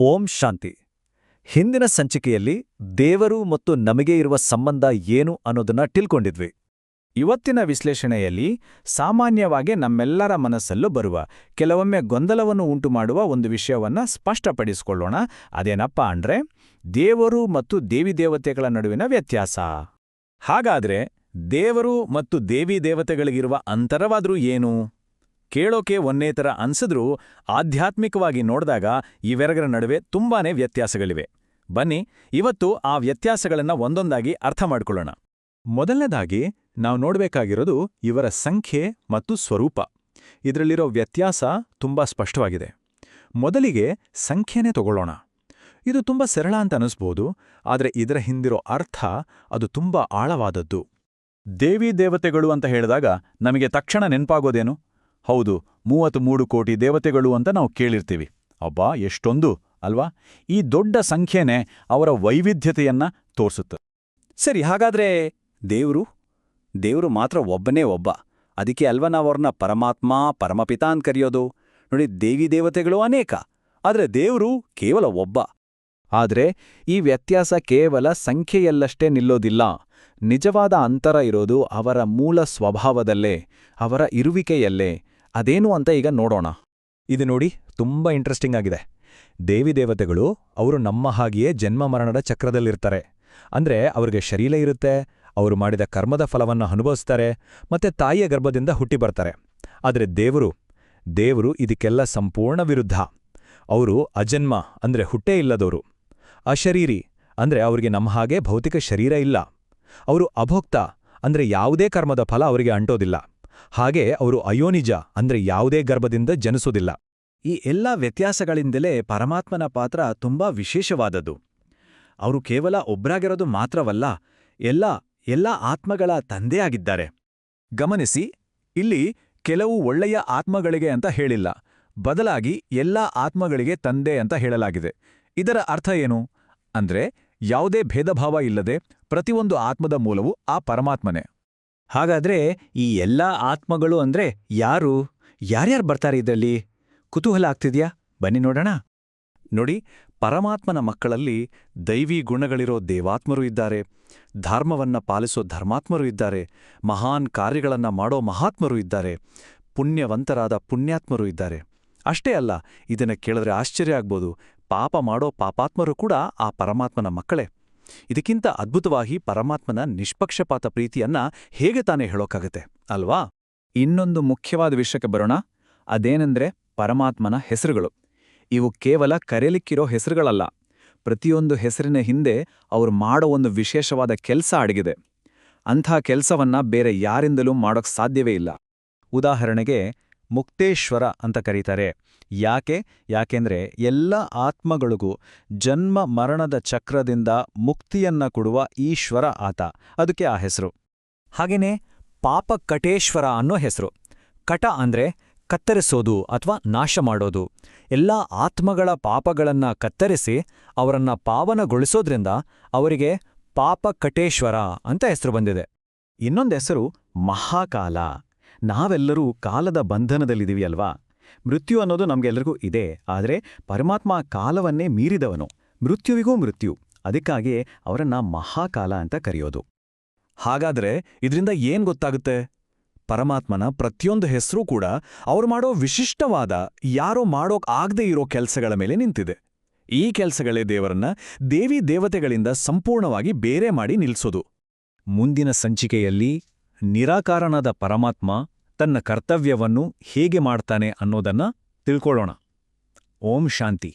ಓಂ ಶಾಂತಿ. ಹಿಂದಿನ ಸಂಚಿಕೆಯಲ್ಲಿ ದೇವರು ಮತ್ತು ನಮಗೆ ಇರುವ ಸಂಬಂಧ ಏನು ಅನ್ನೋದನ್ನ ತಿಳ್ಕೊಂಡಿದ್ವಿ. ಇವತ್ತಿನ ವಿಶ್ಲೇಷಣೆಯಲ್ಲಿ ಸಾಮಾನ್ಯವಾಗಿ ನಮ್ಮೆಲ್ಲರ ಮನಸ್ಸಲ್ಲೂ ಬರುವ ಕೆಲವೊಮ್ಮೆ ಗೊಂದಲವನ್ನು ಉಂಟುಮಾಡುವ ಒಂದು ವಿಷಯವನ್ನ ಸ್ಪಷ್ಟಪಡಿಸಿಕೊಳ್ಳೋಣ. ಅದೇನಪ್ಪ ಅಂದ್ರೆ ದೇವರು ಮತ್ತು ದೇವಿದೇವತೆಗಳ ನಡುವಿನ ವ್ಯತ್ಯಾಸ. ಹಾಗಾದ್ರೆ ದೇವರು ಮತ್ತು ದೇವಿದೇವತೆಗಳಿಗಿರುವ ಅಂತರವಾದ್ರೂ ಏನು? ಕೇಳೋಕೆ ಒಂದೇ ಥರ ಅನ್ಸಿದ್ರೂ ಆಧ್ಯಾತ್ಮಿಕವಾಗಿ ನೋಡಿದಾಗ ಇವೆರಗರ ನಡುವೆ ತುಂಬಾನೇ ವ್ಯತ್ಯಾಸಗಳಿವೆ. ಬನ್ನಿ ಇವತ್ತು ಆ ವ್ಯತ್ಯಾಸಗಳನ್ನ ಒಂದೊಂದಾಗಿ ಅರ್ಥ ಮಾಡ್ಕೊಳ್ಳೋಣ. ಮೊದಲನೇದಾಗಿ ನಾವು ನೋಡಬೇಕಾಗಿರೋದು ಇವರ ಸಂಖ್ಯೆ ಮತ್ತು ಸ್ವರೂಪ. ಇದರಲ್ಲಿರೋ ವ್ಯತ್ಯಾಸ ತುಂಬಾ ಸ್ಪಷ್ಟವಾಗಿದೆ. ಮೊದಲಿಗೆ ಸಂಖ್ಯೆನೇ ತಗೊಳ್ಳೋಣ. ಇದು ತುಂಬಾ ಸರಳ ಅಂತ ಅನಿಸ್ಬೋದು, ಆದರೆ ಇದರ ಹಿಂದಿರೋ ಅರ್ಥ ಅದು ತುಂಬಾ ಆಳವಾದದ್ದು. ದೇವಿ ದೇವತೆಗಳು ಅಂತ ಹೇಳಿದಾಗ ನಮಗೆ ತಕ್ಷಣ ನೆನಪಾಗೋದೇನು? ಹೌದು, 33 ಕೋಟಿ ದೇವತೆಗಳು ಅಂತ ನಾವು ಕೇಳಿರ್ತೀವಿ. ಅಬ್ಬಾ, ಎಷ್ಟೊಂದು ಅಲ್ವಾ? ಈ ದೊಡ್ಡ ಸಂಖ್ಯೆನೇ ಅವರ ವೈವಿಧ್ಯತೆಯನ್ನ ತೋರಿಸುತ್ತೆ. ಸರಿ, ಹಾಗಾದ್ರೆ ದೇವರು ಮಾತ್ರ ಒಬ್ಬನೇ ಒಬ್ಬ. ಅದಕ್ಕೆ ಅಲ್ವಾ ನಾವವ್ರನ್ನ ಪರಮಾತ್ಮ ಪರಮಪಿತ ಅಂತ ಕರೆಯೋದು. ನೋಡಿ, ದೇವಿ ದೇವತೆಗಳು ಅನೇಕ, ಆದ್ರೆ ದೇವರು ಕೇವಲ ಒಬ್ಬ. ಆದ್ರೆ ಈ ವ್ಯತ್ಯಾಸ ಕೇವಲ ಸಂಖ್ಯೆಯಲ್ಲಷ್ಟೇ ನಿಲ್ಲೋದಿಲ್ಲ. ನಿಜವಾದ ಅಂತರ ಇರೋದು ಅವರ ಮೂಲ ಸ್ವಭಾವದಲ್ಲೇ, ಅವರ ಇರುವಿಕೆಯಲ್ಲೇ. ಅದೇನು ಅಂತ ಈಗ ನೋಡೋಣ. ಇದು ನೋಡಿ, ತುಂಬಾ ಇಂಟ್ರೆಸ್ಟಿಂಗ್ ಆಗಿದೆ. ದೇವಿದೇವತೆಗಳು ಅವರು ನಮ್ಮ ಹಾಗೆಯೇ ಜನ್ಮ ಮರಣದ ಚಕ್ರದಲ್ಲಿರ್ತಾರೆ. ಅಂದ್ರೆ ಅವ್ರಿಗೆ ಶರೀರ ಇರುತ್ತೆ, ಅವರು ಮಾಡಿದ ಕರ್ಮದ ಫಲವನ್ನು ಅನುಭವಿಸ್ತಾರೆ, ಮತ್ತೆ ತಾಯಿಯ ಗರ್ಭದಿಂದ ಹುಟ್ಟಿ ಬರ್ತಾರೆ. ಆದರೆ ದೇವರು ಇದಕ್ಕೆಲ್ಲ ಸಂಪೂರ್ಣ ವಿರುದ್ಧ. ಅವರು ಅಜನ್ಮ ಅಂದ್ರೆ ಹುಟ್ಟೇ ಇಲ್ಲದವರು. ಅಶರೀರಿ ಅಂದ್ರೆ ಅವರಿಗೆ ನಮ್ಮ ಹಾಗೆ ಭೌತಿಕ ಶರೀರ ಇಲ್ಲ. ಅವರು ಅಭೋಕ್ತ ಅಂದ್ರೆ ಯಾವುದೇ ಕರ್ಮದ ಫಲ ಅವರಿಗೆ ಅಂಟೋದಿಲ್ಲ. ಹಾಗೆ ಅವರು ಅಯೋನಿಜ ಅಂದ್ರೆ ಯಾವುದೇ ಗರ್ಭದಿಂದ ಜನಿಸೋದಿಲ್ಲ. ಈ ಎಲ್ಲ ವ್ಯತ್ಯಾಸಗಳಿಂದಲೇ ಪರಮಾತ್ಮನ ಪಾತ್ರ ತುಂಬಾ ವಿಶೇಷವಾದದ್ದು. ಅವರು ಕೇವಲ ಒಬ್ರಾಗಿರೋದು ಮಾತ್ರವಲ್ಲ, ಎಲ್ಲ ಆತ್ಮಗಳ ತಂದೆಯಾಗಿದ್ದಾರೆ. ಗಮನಿಸಿ, ಇಲ್ಲಿ ಕೆಲವು ಒಳ್ಳೆಯ ಆತ್ಮಗಳಿಗೆ ಅಂತ ಹೇಳಿಲ್ಲ, ಬದಲಾಗಿ ಎಲ್ಲಾ ಆತ್ಮಗಳಿಗೆ ತಂದೆ ಅಂತ ಹೇಳಲಾಗಿದೆ. ಇದರ ಅರ್ಥ ಏನು ಅಂದ್ರೆ ಯಾವುದೇ ಭೇದಭಾವ ಇಲ್ಲದೆ ಪ್ರತಿಯೊಂದು ಆತ್ಮದ ಮೂಲವು ಆ ಪರಮಾತ್ಮನೇ. ಹಾಗಾದ್ರೆ ಈ ಎಲ್ಲಾ ಆತ್ಮಗಳು ಅಂದ್ರೆ ಯಾರ್ಯಾರು ಬರ್ತಾರೆ ಇದರಲ್ಲಿ? ಕುತೂಹಲ ಆಗ್ತಿದ್ಯಾ? ಬನ್ನಿ ನೋಡೋಣ. ನೋಡಿ, ಪರಮಾತ್ಮನ ಮಕ್ಕಳಲ್ಲಿ ದೈವಿ ಗುಣಗಳಿರೋ ದೇವಾತ್ಮರು ಇದ್ದಾರೆ, ಧರ್ಮವನ್ನ ಪಾಲಿಸೋ ಧರ್ಮಾತ್ಮರು ಇದ್ದಾರೆ, ಮಹಾನ್ ಕಾರ್ಯಗಳನ್ನ ಮಾಡೋ ಮಹಾತ್ಮರು ಇದ್ದಾರೆ, ಪುಣ್ಯವಂತರಾದ ಪುಣ್ಯಾತ್ಮರು ಇದ್ದಾರೆ. ಅಷ್ಟೇ ಅಲ್ಲ, ಇದನ್ನ ಕೇಳಿದ್ರೆ ಆಶ್ಚರ್ಯ ಆಗ್ಬೋದು, ಪಾಪ ಮಾಡೋ ಪಾಪಾತ್ಮರು ಕೂಡ ಆ ಪರಮಾತ್ಮನ ಮಕ್ಕಳೇ. ಇದಕ್ಕಿಂತ ಅದ್ಭುತವಾಗಿ ಪರಮಾತ್ಮನ ನಿಷ್ಪಕ್ಷಪಾತ ಪ್ರೀತಿಯನ್ನ ಹೇಗೆ ತಾನೇ ಹೇಳೋಕ್ಕಾಗತ್ತೆ ಅಲ್ವಾ? ಇನ್ನೊಂದು ಮುಖ್ಯವಾದ ವಿಷಯಕ್ಕೆ ಬರೋಣ. ಅದೇನೆಂದ್ರೆ ಪರಮಾತ್ಮನ ಹೆಸರುಗಳು. ಇವು ಕೇವಲ ಕರೆಯಲಿಕ್ಕಿರೋ ಹೆಸರುಗಳಲ್ಲ. ಪ್ರತಿಯೊಂದು ಹೆಸರಿನ ಹಿಂದೆ ಅವ್ರು ಮಾಡೋ ಒಂದು ವಿಶೇಷವಾದ ಕೆಲಸ ಅಡಗಿದೆ. ಅಂಥ ಕೆಲಸವನ್ನ ಬೇರೆ ಯಾರಿಂದಲೂ ಮಾಡೋಕ್ ಸಾಧ್ಯವೇ ಇಲ್ಲ. ಉದಾಹರಣೆಗೆ ಮುಕ್ತೇಶ್ವರ ಅಂತ ಕರೀತಾರೆ. ಯಾಕೆಂದ್ರೆ ಎಲ್ಲ ಆತ್ಮಗಳಿಗೂ ಜನ್ಮ ಮರಣದ ಚಕ್ರದಿಂದ ಮುಕ್ತಿಯನ್ನ ಕೊಡುವ ಈಶ್ವರ ಆತ. ಅದಕ್ಕೆ ಆ ಹೆಸರು. ಹಾಗೇನೇ ಪಾಪಕಟೇಶ್ವರ ಅನ್ನೋ ಹೆಸರು. ಕಟ ಅಂದ್ರೆ ಕತ್ತರಿಸೋದು ಅಥವಾ ನಾಶ ಮಾಡೋದು. ಎಲ್ಲ ಆತ್ಮಗಳ ಪಾಪಗಳನ್ನ ಕತ್ತರಿಸಿ ಅವರನ್ನ ಪಾವನಗೊಳಿಸೋದ್ರಿಂದ ಅವರಿಗೆ ಪಾಪಕಟೇಶ್ವರ ಅಂತ ಹೆಸರು ಬಂದಿದೆ. ಇನ್ನೊಂದು ಹೆಸರು ಮಹಾಕಾಲ. ನಾವೆಲ್ಲರೂ ಕಾಲದ ಬಂಧನದಲ್ಲಿದ್ದೀವಿ ಅಲ್ವಾ? ಮೃತ್ಯು ಅನ್ನೋದು ನಮ್ಗೆಲ್ಲರಿಗೂ ಇದೆ, ಆದರೆ ಪರಮಾತ್ಮ ಕಾಲವನ್ನೇ ಮೀರಿದವನು. ಮೃತ್ಯುವಿಗೂ ಮೃತ್ಯು. ಅದಕ್ಕಾಗಿಯೇ ಅವರನ್ನ ಮಹಾಕಾಲ ಅಂತ ಕರೆಯೋದು. ಹಾಗಾದ್ರೆ ಇದರಿಂದ ಏನ್ ಗೊತ್ತಾಗುತ್ತೆ? ಪರಮಾತ್ಮನ ಪ್ರತಿಯೊಂದು ಹೆಸರೂ ಕೂಡ ಅವ್ರು ಮಾಡೋ ವಿಶಿಷ್ಟವಾದ, ಯಾರೋ ಮಾಡೋಕ್ ಆಗದೇ ಇರೋ ಕೆಲಸಗಳ ಮೇಲೆ ನಿಂತಿದೆ. ಈ ಕೆಲಸಗಳೇ ದೇವರನ್ನ ದೇವಿ ದೇವತೆಗಳಿಂದ ಸಂಪೂರ್ಣವಾಗಿ ಬೇರೆ ಮಾಡಿ ನಿಲ್ಸೋದು. ಮುಂದಿನ ಸಂಚಿಕೆಯಲ್ಲಿ ನಿರಾಕಾರನಾದ ಪರಮಾತ್ಮ ತನ್ನ ಕರ್ತವ್ಯವನ್ನು ಹೇಗೆ ಮಾಡ್ತಾನೆ ಅನ್ನೋದನ್ನ ತಿಳ್ಕೊಳ್ಳೋಣ. ಓಂ ಶಾಂತಿ.